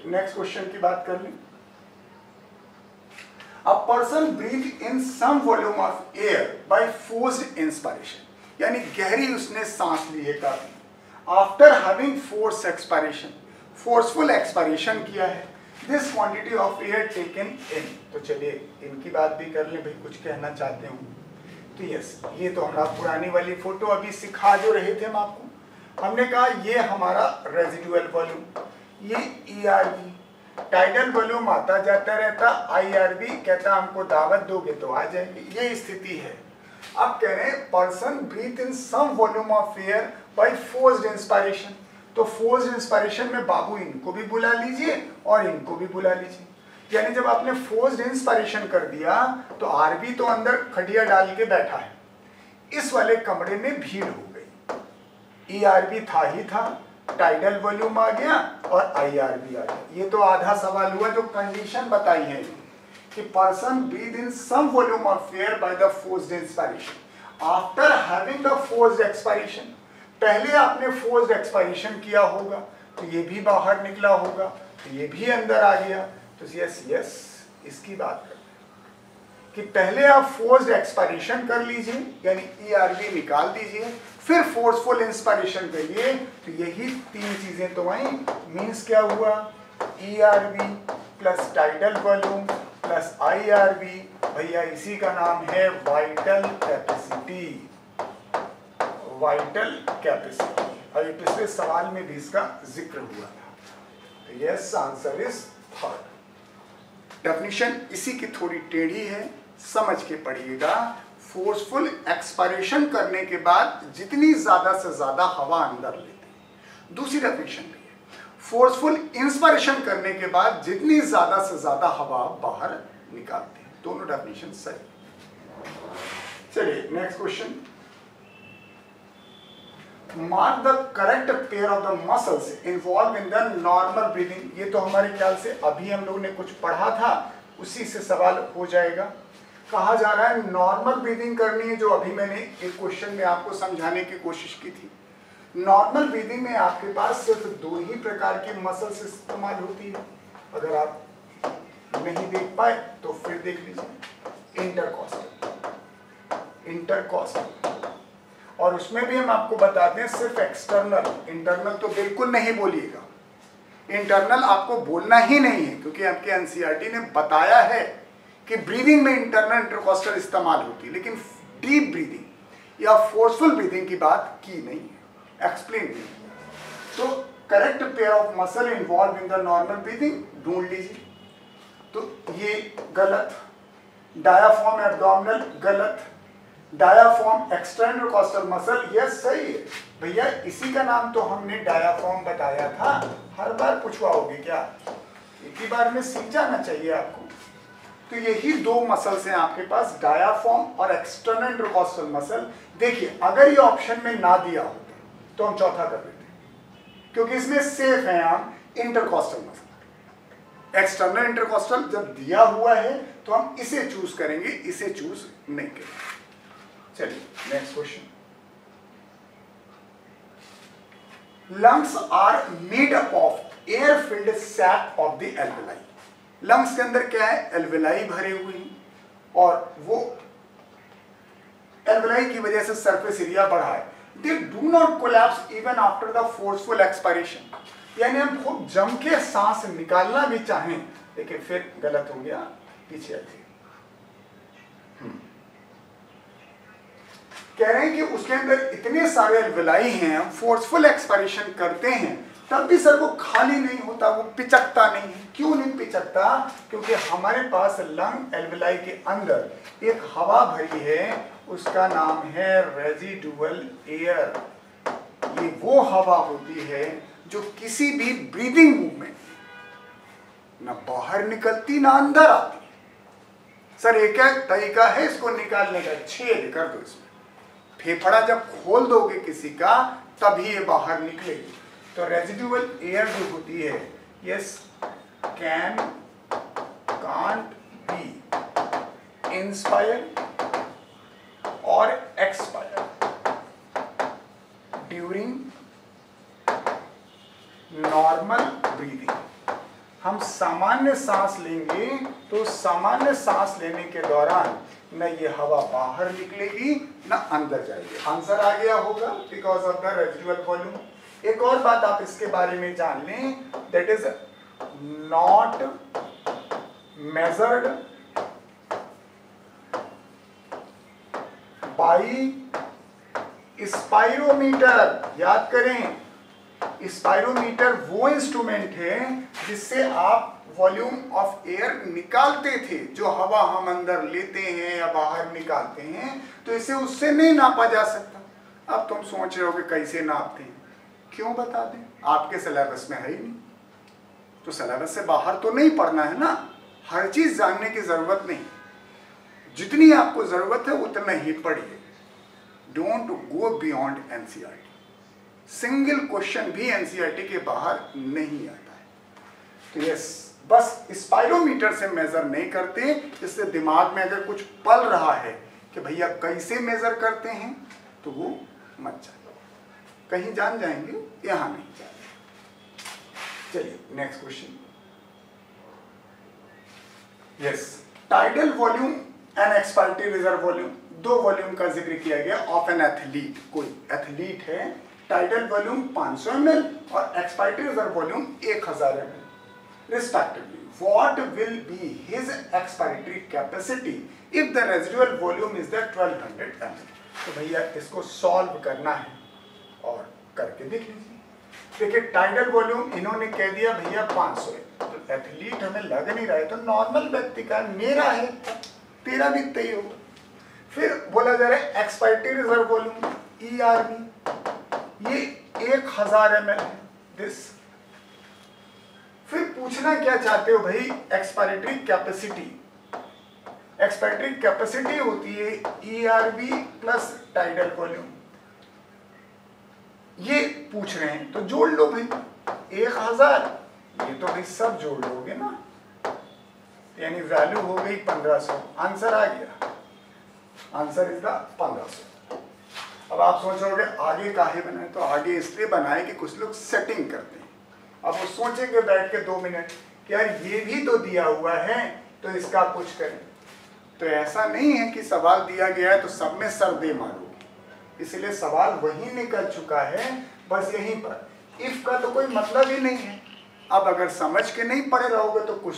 Next question की बात कर लें। A person breath in some volume of air by forced inspiration, यानी गहरी उसने सांस ली है काफी, after having force expiration, forceful expiration किया है, this quantity of air taken in. तो चलिए इनकी बात भी कर लें भाई, कुछ कहना चाहते हो तो यस, ये तो हमारा पुरानी वाली फोटो अभी सिखा जो रहे थे हम आपको। हमने कहा ये हमारा रेजिडुअल वॉल्यूम, ये ERV, टाइडल वॉल्यूम आता जाता रहता, IRV कहता हमको दावत दोगे तो आ जाएंगे, ये स्थिति है। अब कह रहे हैं person breath in some volume of air by forced inspiration, तो फोर्स्ड इंस्पिरेशन में बाबू इनको भी बुला लीजिए और इनको भी बुला लीजिए। यानी जब आपने फोर्स्ड इंस्पिरेशन कर दिया तो RV तो अंदर खटिया डाल के बैठा है, इस वाले कमरे में भीड़ हो गई, ERV था ही था, टाइडल वॉल्यूम आ गया और IRV आ गया। ये तो आधा सवाल हुआ जो कंडीशन बताई है कि person breath in some volume of air by the forced inspiration after having the forced expiration. पहले आपने फोर्स्ड एक्सपायरेशन किया होगा तो ये भी बाहर निकला होगा, तो ये भी अंदर आ गया। तो यस इसकी बात करते हैं कि पहले आप फोर्स्ड एक्सपायरेशन कर लीजिए, यानी ERV निकाल दीजिए, फिर फोर्सफुल इंस्पिरेशन करिए, तो यही तीन चीजें तो आई। मीन्स क्या हुआ, ERV plus tidal volume plus IRV, भैया इसी का नाम है वाइटल कैपेसिटी, वाइटल कैपेसिटी। अभी पिछले सवाल में भी इसका जिक्र हुआ था। तो yes, answer is third. Definition इसी की थोड़ी टेढ़ी है, समझ के पढ़िएगा। फोर्सफुल एक्सपायरेशन करने के बाद जितनी ज्यादा से ज्यादा हवा अंदर लेते हैं, दूसरी डेफिनेशन भी है, फोर्सफुल इंस्पिरेशन करने के बाद जितनी ज्यादा से ज्यादा हवा बाहर निकालते हैं। दोनों डेफिनेशन सही। चलिए next question. Mark the correct pair of the muscles involve in the normal breathing. ये तो हमारे ख्याल से अभी हम लोग ने कुछ पढ़ा था, उसी से सवाल हो जाएगा। कहा जा रहा है नॉर्मल ब्रीदिंग करनी है, जो अभी मैंने एक क्वेश्चन में आपको समझाने की कोशिश की थी। नॉर्मल ब्रीदिंग में आपके पास सिर्फ दो ही प्रकार की मसल्स इस्तेमाल होती है। अगर आप नहीं देख पाए तो फिर देख लीजिए, इंटरकॉस्टल, और उसमें भी हम आपको बताते हैं सिर्फ एक्सटर्नल, इंटरनल तो बिल्कुल नहीं बोलिएगा। इंटरनल आपको बोलना ही नहीं है, क्योंकि आपके NCERT ने बताया है कि ब्रीदिंग में इंटरनल इंटरकॉस्टल इस्तेमाल होती है, लेकिन डीप ब्रीदिंग या फोर्सफुल ब्रीदिंग की बात की नहीं है, एक्सप्लेन नहीं है। तो correct pair of muscle involve in the normal breathing ढूंढ लीजिए। तो ये गलत, डायाफ्राम एब्डोमिनल गलत, diaphragm external costal muscle yes सही है। भैया इसी का नाम तो हमने डायाफ्राम बताया था, हर बार पूछवाओगे क्या, एक ही बार में सीख जाना चाहिए आपको। तो यही दो मसल्स हैं आपके पास, डायाफ्राम और एक्सटर्नल इंटरकॉस्टल मसल। देखिए अगर ये ऑप्शन में ना दिया होता तो हम चौथा कर देते, क्योंकि इसमें सेफ है हम इंटरकॉस्टल मसल। एक्सटर्नल इंटरकॉस्टल जब दिया हुआ है तो हम इसे चूज करेंगे, इसे चूज नहीं करेंगे। चलिए next question. Lungs are made up of air filled sac of the alveoli. Lungs के अंदर क्या है, एल्वेलाई भरे हुए हैं, और वो एल्वेलाई की वजह से सरफेस एरिया बढ़ा है। They do not collapse even after the forceful expiration, यानी हम खूब जम के सांस निकालना भी चाहें, लेकिन फिर गलत हो गया, पीछे आते। कह रहे हैं कि उसके अंदर इतने सारे एल्वेलाई हैं, फोर्सफुल एक्सपायरेशन करते हैं तब भी सर वो खाली नहीं होता, वो पिचकता नहीं है। क्यों नहीं पिचकता, क्योंकि हमारे पास लंग एल्वेलाई के अंदर एक हवा भरी है, उसका नाम है रेजिडुअल एयर। ये वो हवा होती है जो किसी भी ब्रीदिंग मूवमेंट ना बाहर निकलती ना अंदर आती। सर एक तरीका है इसको निकालने का, छेद कर दो इसमें, फेफड़ा जब खोल दोगे किसी का तभी ये बाहर निकलेगी। तो रेजिडुअल एयर जो होती है, yes can can't be inspire और एक्सपायर ड्यूरिंग नॉर्मल ब्रीदिंग। हम सामान्य सांस लेंगे तो सामान्य सांस लेने के दौरान न ये हवा बाहर निकलेगी न अंदर जाएगी। आंसर आ गया होगा because of the residual volume. एक और बात आप इसके बारे में जान लें, that is not measured by spirometer. याद करें, स्पाइरोमीटर वो इंस्ट्रूमेंट है जिससे आप वॉल्यूम ऑफ एयर निकालते थे। जो हवा हम अंदर लेते हैं या बाहर निकालते हैं, तो इसे उससे नहीं नापा जा सकता। अब तुम सोच रहे हो कि कैसे नापते हैं, क्यों बता दें, आपके सिलेबस में है ही नहीं, तो सिलेबस से बाहर तो नहीं पढ़ना है ना। हर चीज जानने की जरूरत नहीं, जितनी आपको जरूरत है उतना ही पढ़िए। Don't go beyond NCERT. Single question भी एनसीईआरटी के बाहर नहीं आता है। तो यस, बस स्पाइरोमीटर से मेजर नहीं करते। इससे दिमाग में अगर कुछ पल रहा है कि भैया कैसे मेजर करते हैं, तो वो मत जाए, कहीं जान जाएंगे, यहां नहीं जाएंगे। चलिए next question. Yes, tidal volume and expiratory reserve volume, दो वॉल्यूम का जिक्र किया गया ऑफ एन एथलीट। कोई एथलीट है, टाइडल वॉल्यूम 500 ml और expiratory reserve volume 1000 ml respectively. What will be his expiratory capacity if the residual volume is the 1200 ml? तो भैया इसको सॉल्व करना है और करके देख लीजिए। देखिए टाइडल वॉल्यूम इन्होंने कह दिया भैया 500 है, तो एथलीट हमें लग नहीं रहा है, तो नॉर्मल व्यक्ति का मेरा है, तेरा भी इतना ही होगा। फिर बोला जा रहा है एक्सपायरेटरी रिजर्व वॉल्यूम ERV, ये 1000 ml है दिस। फिर पूछना क्या चाहते हो भाई, एक्सपायरेटरी कैपेसिटी। एक्सपायरेटरी कैपेसिटी होती है ERV प्लस टाइडल वॉल्यूम, ये पूछ रहे हैं, तो जोड़ लो भाई 1000, ये तो भाई सब जोड़ लोगे ना, यानी वैल्यू हो गई 1500। आंसर आ गया, आंसर इज द 1500। अब आप सोच रहे हो आगे काहे बनाए, तो आगे इसलिए बनाए कि कुछ लोग सेटिंग करते हैं। अब वो सोचेंगे बैठ के 2 मिनट कि यार ये भी तो दिया हुआ है, तो इसका कुछ करें। तो ऐसा नहीं है कि सवाल दिया गया है तो सब में सर दे मारोगे, इसलिए सवाल वही निकल चुका है, बस यहीं पर। इफ का तो कोई मतलब ही नहीं है। अब अगर समझ के नहीं पढ़े रहोगे तो कुछ